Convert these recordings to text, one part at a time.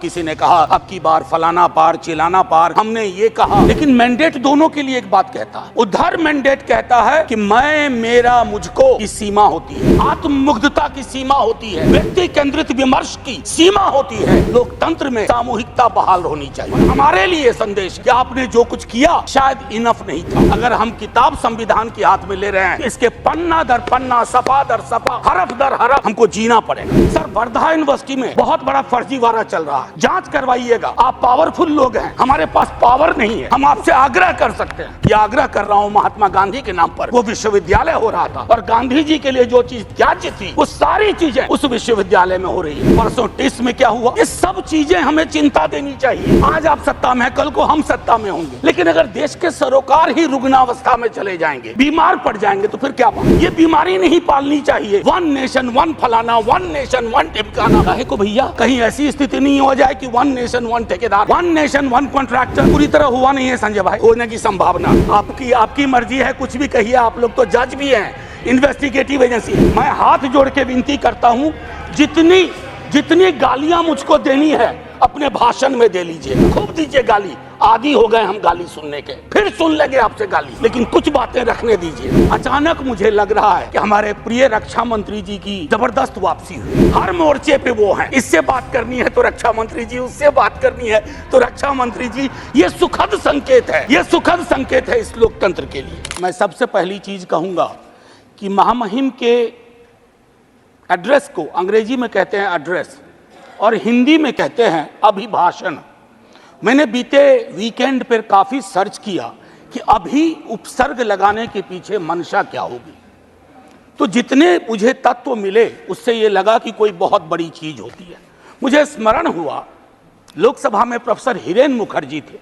किसी ने कहा अब की बार फलाना पार चिलाना पार, हमने ये कहा, लेकिन मैंडेट दोनों के लिए एक बात कहता है। उधर मैंडेट कहता है कि मैं मेरा मुझको की सीमा होती है, आत्ममुग्धता की सीमा होती है, व्यक्ति केंद्रित विमर्श की सीमा होती है, लोकतंत्र में सामूहिकता बहाल होनी चाहिए। हमारे लिए संदेश कि आपने जो कुछ किया शायद इनफ नहीं था। अगर हम किताब संविधान के हाथ में ले रहे हैं, इसके पन्ना दर पन्ना, सफा दर सफा, हरफ दर हरफ हमको जीना पड़ेगा। सर, वर्धा यूनिवर्सिटी में बहुत बड़ा फर्जीवाड़ा चल रहा है, जांच करवाइएगा। आप पावरफुल लोग हैं, हमारे पास पावर नहीं है। हम आपसे आग्रह कर सकते हैं, ये आग्रह कर रहा हूँ महात्मा गांधी के नाम पर। वो विश्वविद्यालय हो रहा था और गांधी जी के लिए जो चीज त्याज्य थी वो सारी चीजें उस विश्वविद्यालय में हो रही है। परसों टिस में क्या हुआ, ये सब चीजें हमें चिंता देनी चाहिए। आज आप सत्ता में हैं, कल को हम सत्ता में होंगे, लेकिन अगर देश के सरोकार ही रुग्णावस्था में चले जाएंगे, बीमार पड़ जाएंगे, तो फिर क्या बात। ये बीमारी नहीं पालनी चाहिए। वन नेशन वन फलाना, वन नेशन वन टिपकाना। काहे को भैया, कहीं ऐसी स्थिति नहीं हो जाए कि वन नेशन वन ठेकेदार, वन नेशन वन कॉन्ट्रैक्टर पूरी तरह हुआ नहीं है संजय भाई, होने की संभावना। आपकी मर्जी है, कुछ भी कहिए। आप लोग तो जज भी हैं, इन्वेस्टिगेटिव एजेंसी। मैं हाथ जोड़ के विनती करता हूं, जितनी गालियां मुझको देनी है अपने भाषण में दे लीजिए, खूब दीजिए गाली। आदी हो गए हम गाली सुनने के, फिर सुन लेंगे आपसे गाली, लेकिन कुछ बातें रखने दीजिए। अचानक मुझे लग रहा है कि हमारे प्रिय रक्षा मंत्री जी की जबरदस्त वापसी हुई। हर मोर्चे पे वो हैं, इससे बात करनी है तो रक्षा मंत्री जी, उससे बात करनी है तो रक्षा मंत्री जी। ये सुखद संकेत है, ये सुखद संकेत है इस लोकतंत्र के लिए। मैं सबसे पहली चीज कहूंगा कि महामहिम के एड्रेस को अंग्रेजी में कहते हैं एड्रेस और हिंदी में कहते हैं अभिभाषण। मैंने बीते वीकेंड पर काफी सर्च किया कि अभी उपसर्ग लगाने के पीछे मंशा क्या होगी, तो जितने मुझे तत्व मिले उससे ये लगा कि कोई बहुत बड़ी चीज होती है। मुझे स्मरण हुआ, लोकसभा में प्रोफेसर हिरेन मुखर्जी थे,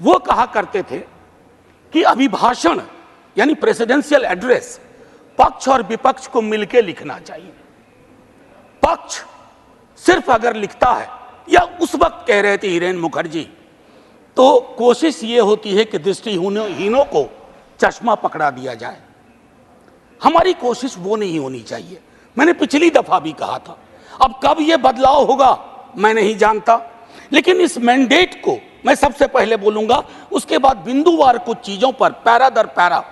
वो कहा करते थे कि अभिभाषण यानी प्रेसिडेंशियल एड्रेस पक्ष और विपक्ष को मिलकर लिखना चाहिए। पक्ष सिर्फ अगर लिखता है, या उस वक्त कह रहे थे हिरेन मुखर्जी, तो कोशिश ये होती है कि दृष्टिहीनों को चश्मा पकड़ा दिया जाए। हमारी कोशिश वो नहीं होनी चाहिए। मैंने पिछली दफा भी कहा था, अब कब ये बदलाव होगा मैं नहीं जानता, लेकिन इस मैंडेट को मैं सबसे पहले बोलूंगा, उसके बाद बिंदुवार कुछ चीजों पर पैरा दर पैरा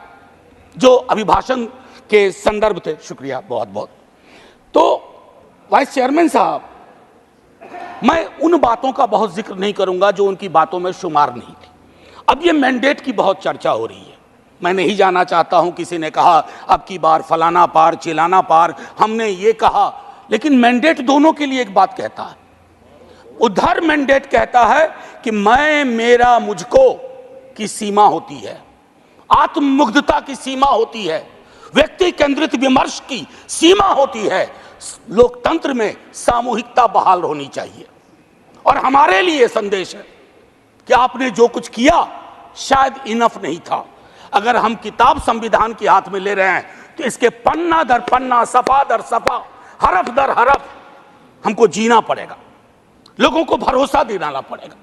जो अभिभाषण के संदर्भ थे। शुक्रिया बहुत बहुत। तो वाइस चेयरमैन साहब, मैं उन बातों का बहुत जिक्र नहीं करूंगा जो उनकी बातों में शुमार नहीं थी। अब ये मैंडेट की बहुत चर्चा हो रही है, मैं नहीं जाना चाहता हूं। किसी ने कहा अब की बार फलाना पार चिलाना पार, हमने ये कहा, लेकिन मैंडेट दोनों के लिए एक बात कहता है। उधर मैंडेट कहता है कि मैं मेरा मुझको की सीमा होती है, आत्ममुग्धता की सीमा होती है, व्यक्ति केंद्रित विमर्श की सीमा होती है, लोकतंत्र में सामूहिकता बहाल होनी चाहिए। और हमारे लिए संदेश है कि आपने जो कुछ किया शायद इनफ नहीं था। अगर हम किताब संविधान के हाथ में ले रहे हैं, तो इसके पन्ना दर पन्ना, सफा दर सफा, हरफ दर हरफ हमको जीना पड़ेगा, लोगों को भरोसा दिलाना पड़ेगा।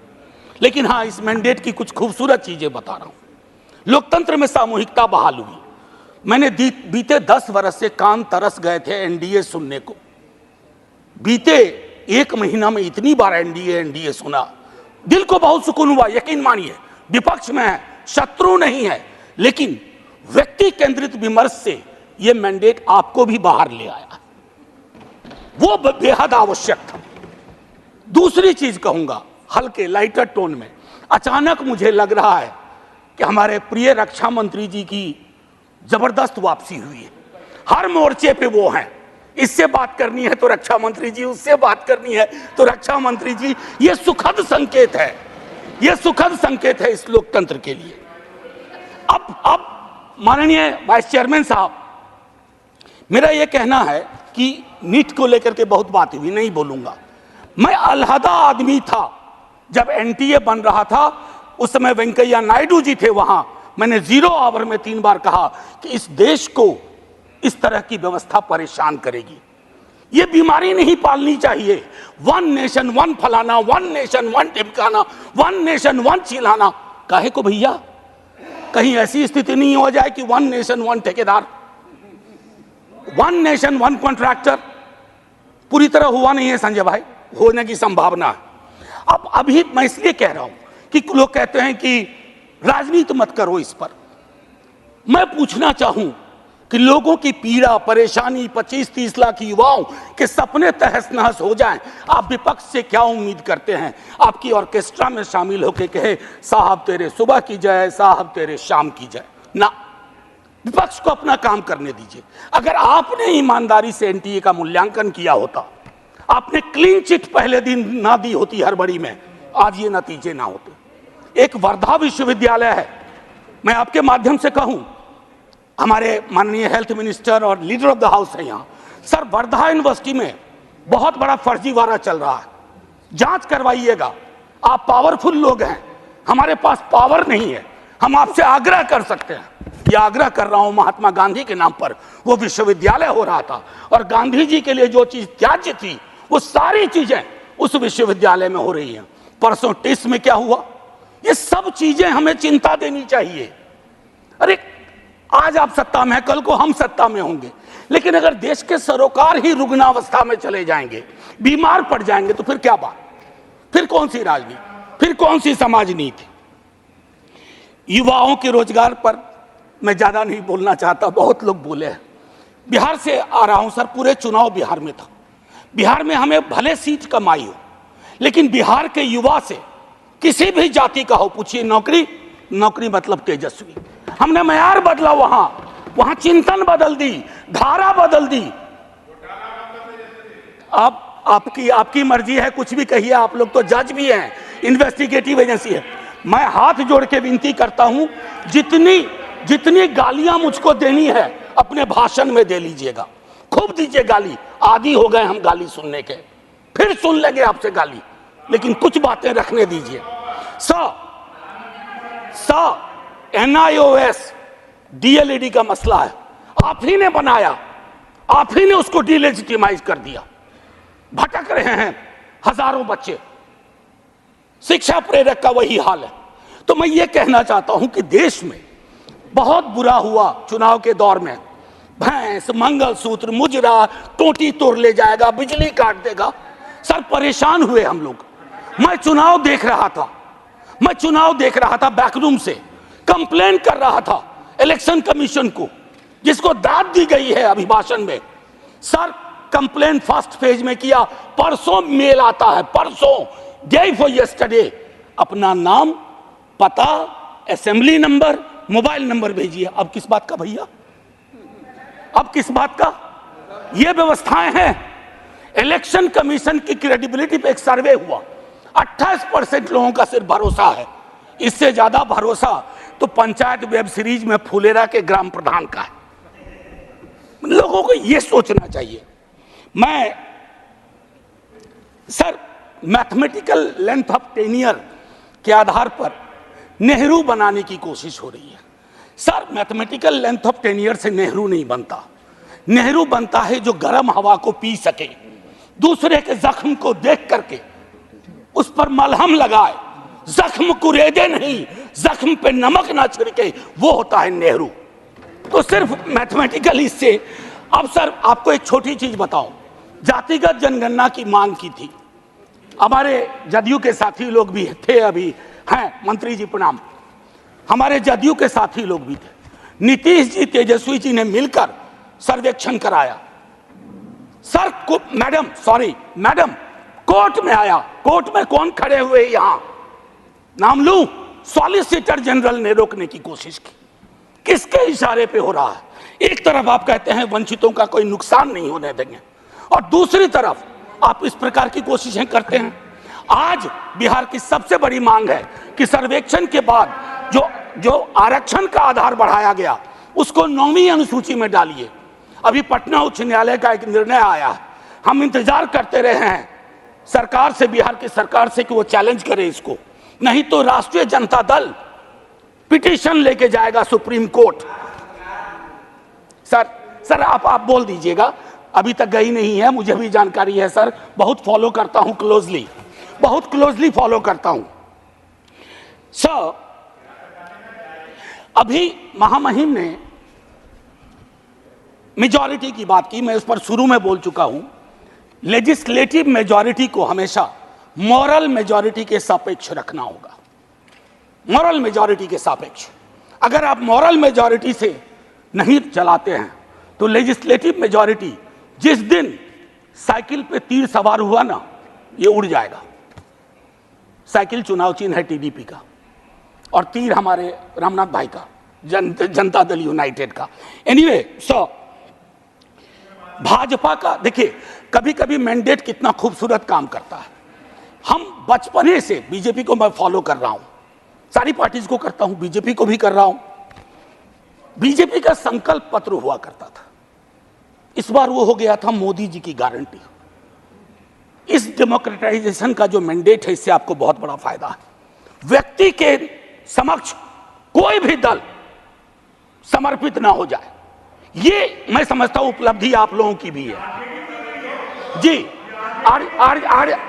लेकिन हाँ, इस मैंडेट की कुछ खूबसूरत चीजें बता रहा हूं। लोकतंत्र में सामूहिकता बहाल हुई। मैंने बीते 10 वर्ष से कान तरस गए थे एनडीए सुनने को। बीते 1 महीना में इतनी बार एनडीए सुना, दिल को बहुत सुकून हुआ। यकीन मानिए, विपक्ष में है, शत्रु नहीं है, लेकिन व्यक्ति केंद्रित विमर्श से यह मैंडेट आपको भी बाहर ले आया, वो बेहद आवश्यक था। दूसरी चीज कहूंगा, हल्के लाइटर टोन में, अचानक मुझे लग रहा है कि हमारे प्रिय रक्षा मंत्री जी की जबरदस्त वापसी हुई है। हर मोर्चे पे वो हैं, इससे बात करनी है तो रक्षा मंत्री जी, उससे बात करनी है तो रक्षा मंत्री जी। ये सुखद संकेत है, ये सुखद संकेत है इस लोकतंत्र के लिए। अब माननीय वाइस चेयरमैन साहब, मेरा ये कहना है कि नीट को लेकर के बहुत बात हुई, नहीं बोलूंगा। मैं अलहदा आदमी था जब एनटीए बन रहा था, उस समय वेंकैया नायडू जी थे वहां। मैंने 0 आवर में 3 बार कहा कि इस देश को इस तरह की व्यवस्था परेशान करेगी। ये बीमारी नहीं पालनी चाहिए। वन नेशन वन फलाना, वन नेशन वन टिपकाना, वन नेशन वन चिलाना। काहे को भैया, कहीं ऐसी स्थिति नहीं हो जाए कि वन नेशन वन ठेकेदार, वन नेशन वन कॉन्ट्रैक्टर पूरी तरह हुआ नहीं है संजय भाई, होने की संभावना है। अब अभी मैं इसलिए कह रहा हूं कि लोग कहते हैं कि राजनीति मत करो इस पर। मैं पूछना चाहूं कि लोगों की पीड़ा परेशानी 25-30 लाख युवाओं के सपने तहस नहस हो जाएं, आप विपक्ष से क्या उम्मीद करते हैं? आपकी ऑर्केस्ट्रा में शामिल होकर कहे साहब तेरे सुबह की जय, साहब तेरे शाम की जय। ना, विपक्ष को अपना काम करने दीजिए। अगर आपने ईमानदारी से एनटीए का मूल्यांकन किया होता, आपने क्लीन चिट पहले दिन ना दी होती हड़बड़ी में, आज ये नतीजे ना होते। एक वर्धा विश्वविद्यालय है, मैं आपके माध्यम से कहूं, हमारे माननीय हेल्थ मिनिस्टर और लीडर ऑफ द हाउस है यहाँ, सर वर्धा यूनिवर्सिटी में बहुत बड़ा फर्जीवाड़ा चल रहा है, जांच करवाइएगा। आप पावरफुल लोग हैं, हमारे पास पावर नहीं है, हम आपसे आग्रह कर सकते हैं। ये आग्रह कर रहा हूं महात्मा गांधी के नाम पर, वो विश्वविद्यालय हो रहा था और गांधी जी के लिए जो चीज त्याज्य थी वो सारी चीजें उस विश्वविद्यालय में हो रही हैं। परसों टिस में क्या हुआ, ये सब चीजें हमें चिंता देनी चाहिए। अरे आज आप सत्ता में हैं, कल को हम सत्ता में होंगे, लेकिन अगर देश के सरोकार ही रुग्णावस्था में चले जाएंगे, बीमार पड़ जाएंगे, तो फिर क्या बात, फिर कौन सी राजनीति, फिर कौन सी समाज नीति? युवाओं के रोजगार पर मैं ज्यादा नहीं बोलना चाहता, बहुत लोग बोले हैं। बिहार से आ रहा हूं सर, पूरे चुनाव बिहार में था। बिहार में हमें भले सीट कमाई हो, लेकिन बिहार के युवा से किसी भी जाति का हो, पूछिए नौकरी, नौकरी मतलब तेजस्वी। हमने मयार बदला, वहां चिंतन बदल दी, धारा बदल दी। आप आपकी मर्जी है, कुछ भी कहिए, आप लोग तो जज भी हैं, इन्वेस्टिगेटिव एजेंसी है। मैं हाथ जोड़ के विनती करता हूं, जितनी गालियां मुझको देनी है अपने भाषण में दे लीजिएगा, खूब दीजिए गाली। आदी हो गए हम गाली सुनने के, फिर सुन लेंगे आपसे गाली, लेकिन कुछ बातें रखने दीजिए। NIOS DLED का मसला है, आप ही ने बनाया, आप ही ने उसको डिलेजिटिमाइज कर दिया। भटक रहे हैं हजारों बच्चे, शिक्षा प्रेरक का वही हाल है। तो मैं ये कहना चाहता हूं कि देश में बहुत बुरा हुआ चुनाव के दौर में, भैंस मंगलसूत्र मुजरा टोटी तोड़ ले जाएगा, बिजली काट देगा। सर परेशान हुए हम लोग। मैं चुनाव देख रहा था बैकरूम से, कंप्लेन कर रहा था इलेक्शन कमीशन को, जिसको दाद दी गई है अभिभाषण में। सर कंप्लेन फर्स्ट पेज में किया, परसों मेल आता है, परसों डे फॉर यस्टरडे, अपना नाम, पता, असेंबली नंबर, मोबाइल नंबर भेजिए। अब किस बात का भैया, अब किस बात का? ये व्यवस्थाएं हैं। इलेक्शन कमीशन की क्रेडिबिलिटी पे एक सर्वे हुआ, 28% लोगों का सिर्फ भरोसा है। इससे ज्यादा भरोसा तो पंचायत वेब सीरीज में फुलेरा के ग्राम प्रधान का है। लोगों को यह सोचना चाहिए। मैं sir mathematical length of tenure के आधार पर नेहरू बनाने की कोशिश हो रही है। Sir mathematical length of tenure से नेहरू नहीं बनता। नेहरू बनता है जो गर्म हवा को पी सके, दूसरे के जख्म को देख करके उस पर मलहम लगाए, जख्म कुरेदे नहीं, जख्म पे नमक ना छिड़के, वो होता है नेहरू। तो सिर्फ मैथमेटिकल इससे। अब सर आपको एक छोटी चीज बताऊं, जातिगत जनगणना की मांग की थी, हमारे जदयू के साथी लोग भी थे, अभी हैं मंत्री जी प्रणाम, हमारे जदयू के साथी लोग भी थे। नीतीश जी तेजस्वी जी ने मिलकर सर्वेक्षण कराया। सर को मैडम कोर्ट में आया, कोर्ट में कौन खड़े हुए यहां, नाम लूं, सॉलिसिटर जनरल ने रोकने की कोशिश की। किसके इशारे पे हो रहा है? एक तरफ आप कहते हैं वंचितों का कोई नुकसान नहीं होने देंगे, और दूसरी तरफ आप इस प्रकार की कोशिशें करते हैं। आज बिहार की सबसे बड़ी मांग है कि सर्वेक्षण के बाद जो आरक्षण का आधार बढ़ाया गया उसको 9वीं अनुसूची में डालिए। अभी पटना उच्च न्यायालय का एक निर्णय आया है, हम इंतजार करते रहे हैं सरकार से, बिहार की सरकार से कि वो चैलेंज करे इसको, नहीं तो राष्ट्रीय जनता दल पिटीशन लेके जाएगा सुप्रीम कोर्ट। सर आप बोल दीजिएगा, अभी तक गई नहीं है, मुझे भी जानकारी है सर, बहुत फॉलो करता हूं क्लोजली, बहुत क्लोजली फॉलो करता हूं। सर अभी महामहिम ने मेजॉरिटी की बात की, मैं उस पर शुरू में बोल चुका हूं। लेजिस्लेटिव मेजॉरिटी को हमेशा मॉरल मेजॉरिटी के सापेक्ष रखना होगा। मॉरल मेजॉरिटी के सापेक्ष अगर आप मॉरल मेजॉरिटी से नहीं चलाते हैं तो लेजिस्लेटिव मेजॉरिटी जिस दिन साइकिल पे तीर सवार हुआ ना, ये उड़ जाएगा। साइकिल चुनाव चिन्ह है टीडीपी का और तीर हमारे रामनाथ भाई का, जनता दल यूनाइटेड का। एनीवे सो भाजपा का देखिए, कभी कभी मैंडेट कितना खूबसूरत काम करता है। हम बचपने से बीजेपी को मैं फॉलो कर रहा हूं, सारी पार्टीज को करता हूं, बीजेपी को भी कर रहा हूं। बीजेपी का संकल्प पत्र हुआ करता था, इस बार वो हो गया था मोदी जी की गारंटी। इस डेमोक्रेटाइजेशन का जो मैंडेट है, इससे आपको बहुत बड़ा फायदा है। व्यक्ति के समक्ष कोई भी दल समर्पित ना हो जाए, ये मैं समझता हूं उपलब्धि आप लोगों की भी है जी।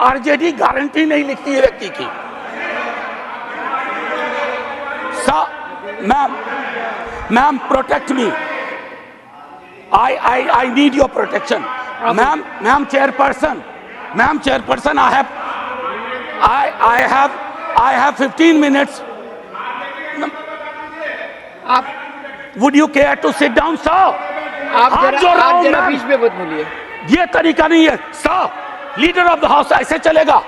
आरजेडी गारंटी नहीं लिखती है व्यक्ति की। Ma'am protect me, I need your protection. Ma'am chairperson, I have 15 minutes. Would you care to sit down, sir? आप जरा बीच में मत बोलिए। ये तरीका नहीं है sir, leader of the house ऐसे चलेगा?